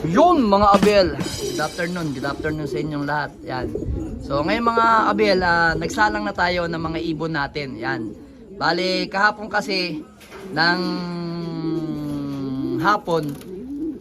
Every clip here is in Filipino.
Yun mga Abel, good afternoon sa inyong lahat. Yan. So ngayon mga Abel, nagsalang na tayo ng mga ibon natin. Yan. Bali kahapon kasi ng hapon,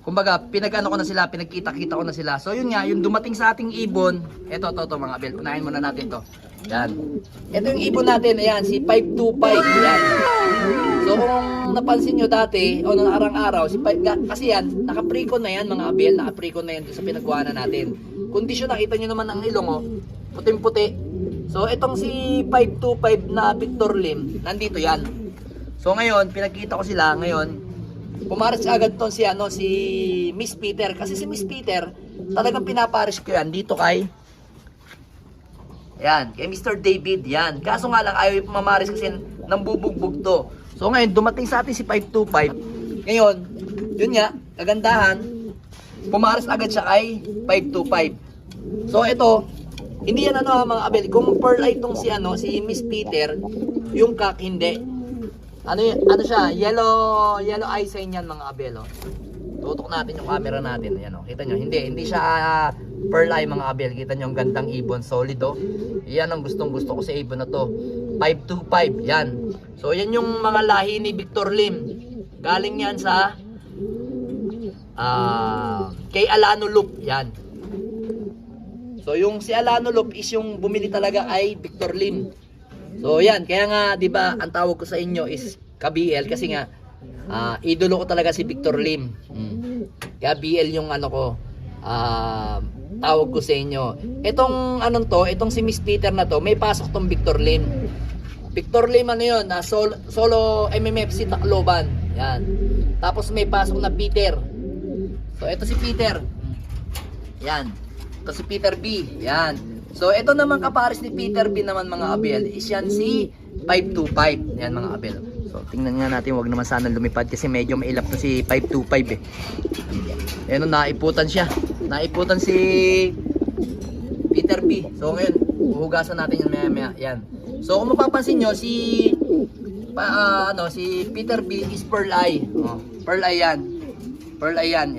kumbaga pinag-ano ko na sila, pinagkita-kita ko na sila. So yun nga, yung dumating sa ating ibon, eto mga Abel, unahin muna natin to. Yan. Ito yung ibon natin, ayan, si 525. Yan. So kung napansin nyo dati o nung araw-araw, kasi yan, naka-precon na yan mga Abel, naka-precon na yan sa pinagkuhanan natin. Kondisyon, nakita nyo naman ang ilong, oh, puting-puti. So itong si 525 na Victor Lim, nandito yan. So ngayon, pinagkita ko sila, ngayon, pumares agad to si, si Miss Peter. Kasi si Miss Peter, talagang pinapares ko yan dito kay, yan, kay Mr. David, yan. Kaso nga lang, ayaw pumamares kasi nambubugbog to. So ngayon, dumating sa atin si 525. Ngayon, yun nga, kagandahan, pumares agad siya kay 525. So ito, hindi yan mga Abel. Kung pearl eye itong si Miss Peter, yung cock hindi. Ano siya, yellow eye sign yan mga Abel. Oh. Tutok natin yung camera natin. Ayan, oh. Kita nyo, hindi siya pearl eye mga Abel. Kita nyo ang gandang ibon, solid oh. Yan ang gustong gusto ko sa ibon na to. 525, yan. So yan yung mga lahi ni Victor Lim. Galing yan sa kay Alano Loop, yan. So yung si Alano Loop is yung bumili talaga ay Victor Lim. So yan, kaya nga 'di ba, ang tawag ko sa inyo is ka-BL kasi nga idolo ko talaga si Victor Lim. Kaya BL yung tawag ko sa inyo. Itong itong si Miss Peter na to, may pasok tong Victor Lim. Victor Lim yun, solo MMFC Tacloban. Yan. Tapos may pasok na Peter. So ito si Peter. Yan. Ito si Peter B. Yan. So ito naman kapares ni Peter B naman mga Abel, is yan si 525. Yan mga Abel. So tingnan nga natin, wag naman sana lumipad kasi medyo mailap to si 525 eh. Ayan, naiputan siya. Naiputan si Peter B. So ngayon, huhugasan natin yan maya. Yan. So kung mapapansin nyo, si Peter B is pearl eye. Oh, pearl eye yan. Pearl eye yan,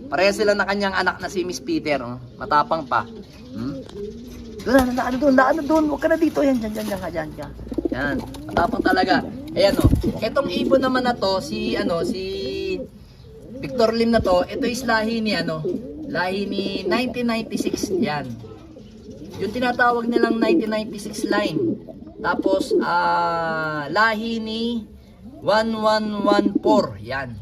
Pareha sila na kanyang anak na si Miss Peter, matapang pa. Doon, huwag ka na dito. Yan, dyan ka. Yan, matapang talaga. Ayan etong ibon naman na to, si Victor Lim na to, ito is lahi ni lahi ni 1996, yan. Yung tinatawag nilang 1996 line. Tapos, lahi ni 1114, yan.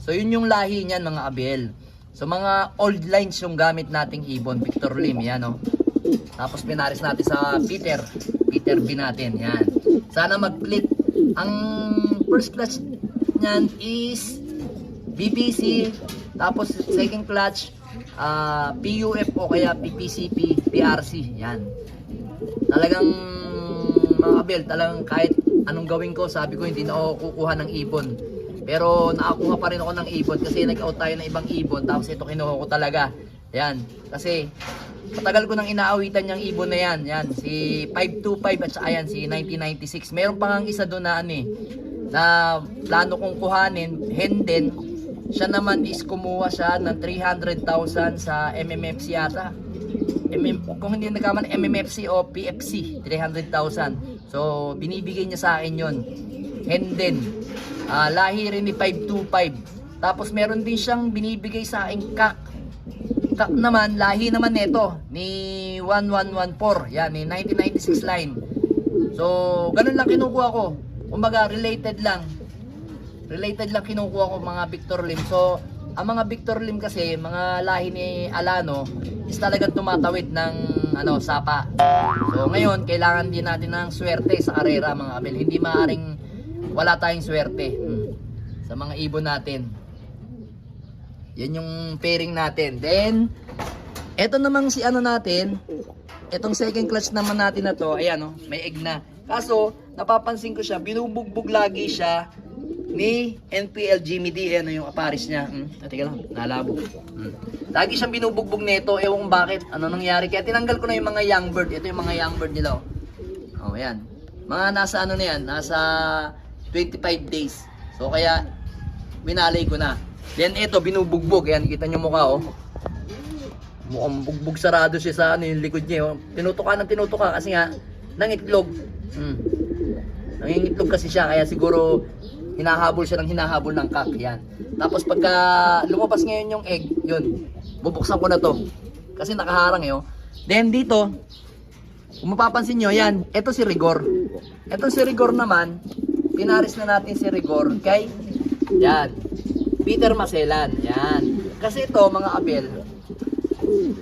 So yun yung lahi niyan mga Abel. So mga old lines yung gamit nating ibon, Victor Lim, yan Tapos pinaris natin sa Peter B natin, yan. Sana mag-click. Ang first clutch niyan is BBC, tapos second clutch PUF o kaya PPCP, PRC, yan. Talagang mga Abel, talagang kahit anong gawin ko, sabi ko hindi na ako kukuha ng ibon. Pero nakakuha pa rin ako ng ibon kasi nag-out tayo ng ibang ibon. Tapos ito kinuha ko talaga. Yan. Kasi matagal ko nang inaawitan yung ibon na yan. Yan. Si 525 at saka yan si 1996. Meron pa nga isa doon na na plano kong kuhanin. Henden. Siya naman is kumuha siya ng 300,000 sa MMFC yata. Kung hindi nagkaman MMFC o PFC. 300,000. So binibigay niya sa akin yon. Henden. Lahi rin ni 525. Tapos meron din siyang binibigay sa aking kak naman, lahi naman nito ni 1114, yan, ni 1996 line. So ganun lang kinukuha ko, kumbaga related lang kinukuha ko mga Victor Lim. So ang mga Victor Lim kasi, mga lahi ni Alano is talagang tumatawid ng sapa. So ngayon kailangan din natin ng swerte sa karera mga Abel. Hindi maaring wala tayong swerte sa mga ibon natin. Yan yung pairing natin. Then eto namang si natin, etong second clutch naman natin na to, ayan may egg na. Kaso napapansin ko siya, binubugbog lagi siya ni NPL Jimmy D. Ano yung aparis niya. Teka lang, nalabo. Lagi siyang binubugbog nito, ewan kung bakit, ano nangyari. Kaya tinanggal ko na yung mga young bird. Ito yung mga young bird nila. Ayan. Mga nasa na yan, nasa 25 days. So kaya minalay ko na. Then ito, binubugbog. Ayan, kita nyo mukha, oh. Mukhang bugbog sarado siya sa ano, yung likod niya. Oh. Tinutuka kasi nga, nangitlog. Nangingitlog kasi siya, kaya siguro hinahabol siya ng cock. Yan. Tapos pagka lumabas ngayon yung egg, yun, bubuksan ko na to. Kasi nakaharang eh, oh. Then dito, kung mapapansin nyo, yan, ito si Rigor. Ito si Rigor naman, pinaris na natin si Rigor kay, yan, Peter Maselan. Yan. Kasi ito, mga abel,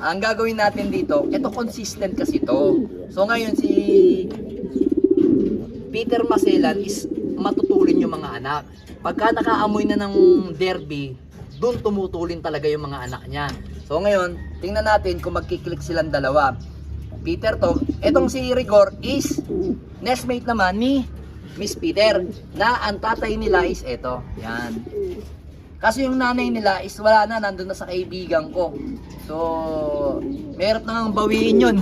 ang gagawin natin dito, ito consistent kasi ito. So ngayon si Peter Maselan is matutulin yung mga anak. Pagka nakaamoy na ng derby, doon tumutulin talaga yung mga anak niya. So ngayon, tingnan natin kung magkiklik silang dalawa. Peter to, etong si Rigor is nestmate naman ni Miss Peter, na ang tatay nila is eto. Yan. Kasi yung nanay nila is wala na, nandun na sa kaibigan ko. So, meron na nga bawiin yun.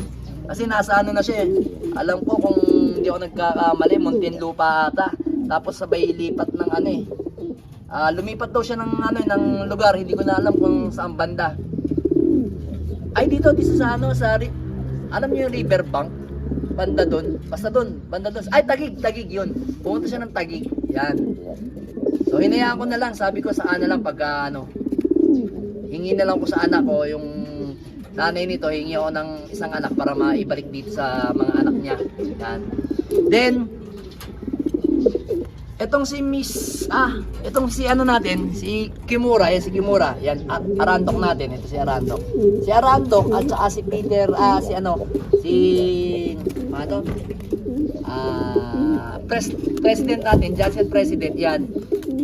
Kasi nasa ano na siya eh. Alam ko kung hindi ako nagkakamali, Muntinlupa ata. Tapos sabay lipat ng ano eh. Lumipat daw siya ng ano ng lugar, hindi ko na alam kung saan banda. Ay dito sa ano, sa alam niyo yung riverbank, banda doon, basta doon, banda doon. Ay Taguig yun. Pumunta siya ng Taguig. Yan. So hinayaan ko na lang, sabi ko sa ana lang pagka ano, hingi na lang ko sa anak ko yung nanay nito, hingi ako ng isang anak para maibalik dito sa mga anak niya. Yan. Then etong si etong si ano natin, si Kimura, si Kimura, yan, Arandok natin, ito si Arandok. Si Arandok at saka si Peter, President natin, Johnson President, yan.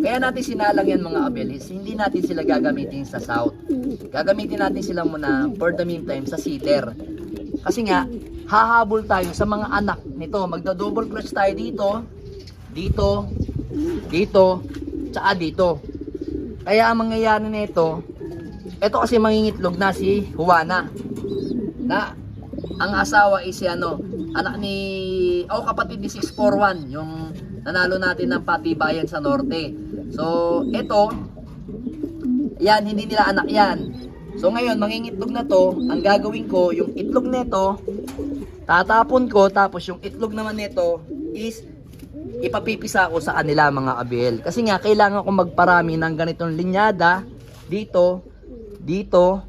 Kaya natin sinalang yan mga abelis, hindi natin sila gagamitin sa South. Gagamitin natin sila muna for the meantime sa Sitter. Kasi nga, hahabol tayo sa mga anak nito, magda-double clutch tayo dito, tsaka dito. Kaya ang mangyayari nito, ito kasi mangingitlog na si Juana, na ang asawa is si ano, anak ni kapatid ni 641, yung nanalo natin ng patibayan sa norte. So ito, yan, hindi nila anak yan. So ngayon mangingitlog na to, ang gagawin ko, yung itlog nito tatapon ko, tapos yung itlog naman nito is ipapipisa ko sa kanila mga abel. Kasi nga kailangan ko magparami ng ganitong linyada dito, dito.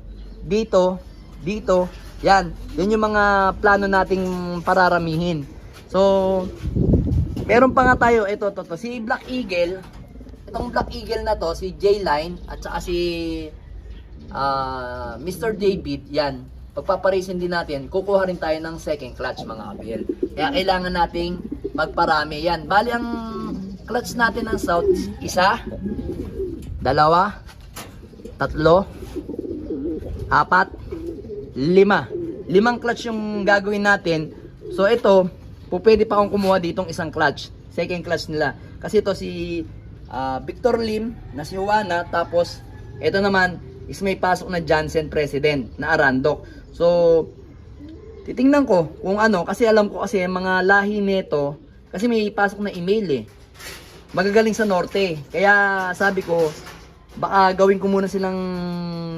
Yan, yun yung mga plano nating pararamihin. So meron pa nga tayo, ito si Black Eagle. Itong Black Eagle na to, si J-Line at saka si Mr. David, yan. Pagpaparisin din natin, kukuha rin tayo ng second clutch mga abel. Kaya kailangan nating magparami yan. Bali ang clutch natin ng South, 1, 2, 3, 4, 5. 5 clutch yung gagawin natin. So ito, pwede pa akong kumuha ditong isang clutch, second clutch nila. Kasi ito si Victor Lim na si Juana, tapos ito naman is may pasok na Johnson President na Arandok. So titingnan ko kung ano, kasi alam ko kasi mga lahi nito, kasi may pasok na email magagaling sa norte. Kaya sabi ko, baka gawin ko muna silang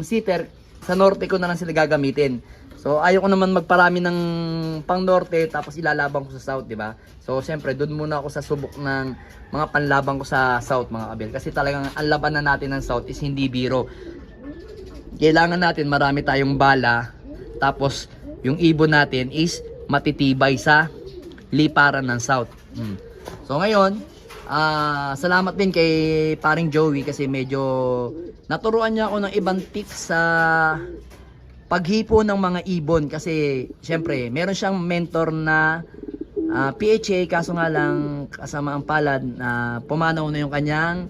sitter, sa norte ko na lang sila gagamitin. So ayaw ko naman magparami ng pang norte tapos ilalabang ko sa south, di ba? So siyempre doon muna ako sa subok ng mga panlabang ko sa south mga kabel. Kasi talagang ang laban na natin ng south is hindi biro. Kailangan natin marami tayong bala, tapos yung ibon natin is matitibay sa liparan ng south. So ngayon, salamat din kay paring Joey kasi medyo naturuan niya ako ng ibang tips sa paghipo ng mga ibon. Kasi syempre meron siyang mentor na PHA, kaso nga lang kasama ang palad na pumanaw na yung kanyang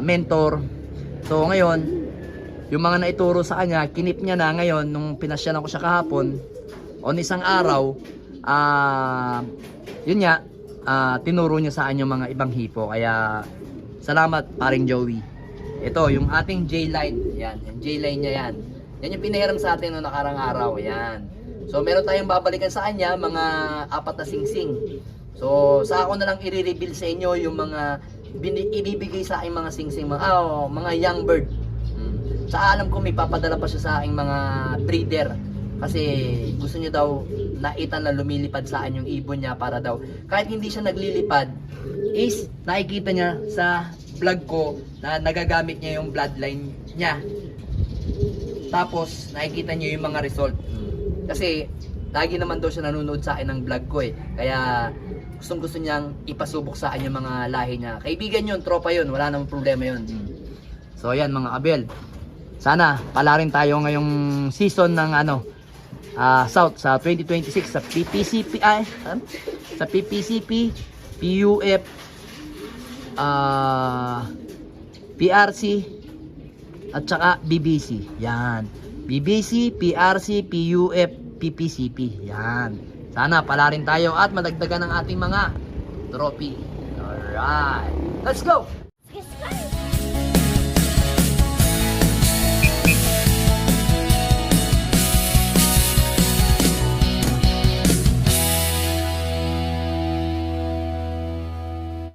mentor. So ngayon, yung mga naituro sa kanya, kinip niya na. Ngayon nung pinasyalan ko siya kahapon, on isang araw, yun nga, tinuro niya sa akin yung mga ibang hipo. Kaya salamat paring Joey. Ito yung ating J-line. Yan, yung J-line niya yan. Yan yung pinahiram sa atin noong nakarang araw. Yan. So meron tayong babalikan sa kanya, mga 4 na singsing. So sa ako na lang i-reveal sa inyo yung mga ibibigay sa aking mga singsing, mga young bird. Sa alam ko may papadala pa siya sa aking mga breeder. Kasi gusto niya daw nakita na lumilipad sa akin yung ibon niya para daw kahit hindi siya naglilipad is nakikita niya sa vlog ko na nagagamit niya yung bloodline niya. Tapos nakikita niyo yung mga result. Kasi lagi naman daw siya nanonood sa akin ng vlog ko eh. Kaya gusto niyang ipasubok sa akin yung mga lahi niya. Kaibigan yun, tropa yun, wala namang problema yun. So ayan mga kabel. Sana pala rin tayo ngayong season ng South sa 2026 sa PPCP sa PPCP, PUF, PRC at saka BBC. Yan. BBC, PRC, PUF, PPCP. Yan. Sana pala rin tayo at madagdagan ang ating mga trophy. Alright. Let's go!